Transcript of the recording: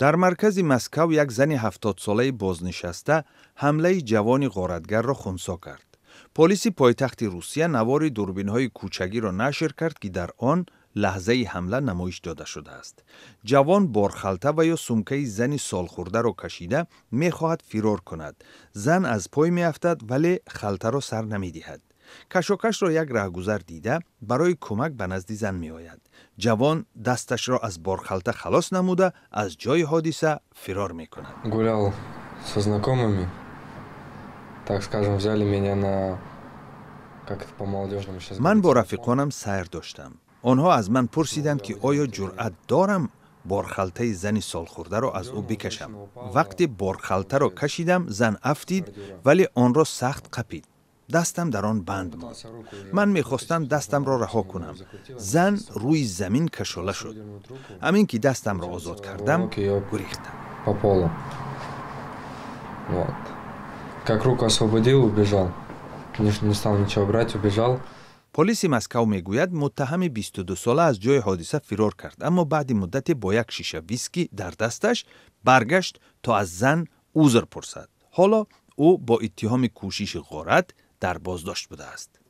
در مرکز مسکو یک زن 70 ساله بازنشسته حمله جوانی غارتگر را خنثی کرد. پلیس پایتخت روسیه نوار دوربین‌های کوچکی را نشر کرد که در آن لحظه حمله نمایش داده شده است. جوان بارخلطه و یا سمکه زن سالخورده را کشیده می‌خواهد فرار کند. زن از پای می‌افتد ولی خلطه را سر نمی‌دهد. کشاکش را یک راهگذر دیده برای کمک به نزد زن می‌آید. جوان دستش را از بارخلطه خلاص نموده از جای حادثه فرار می‌کند. Гулял со знакомыми. Так скажем, взяли меня на как-то по-молодежному сейчас. من با رفیقانم سیر داشتم. آنها از من پرسیدند که آیا جرأت دارم بارخلطه زن سالخورده را از او بکشم. وقتی بارخلطه را کشیدم زن افتید ولی آن را سخت قپید. دستم در آن بند ماند. من میخواستم دستم را رها کنم. زن روی زمین کشاله شد. همین که دستم را آزاد کردم گریختم. По полу. Вот. Как руку освободил, убежал. Не стал ничего брать, убежал. پلیس مسکو میگوید متهم 22 ساله از جای حادثه فرار کرد اما بعد مدت با یک شیشه ویسکی در دستش برگشت تا از زن عذر پرسد. حالا او با اتهام کوشش غارت در بازداشت بوده است.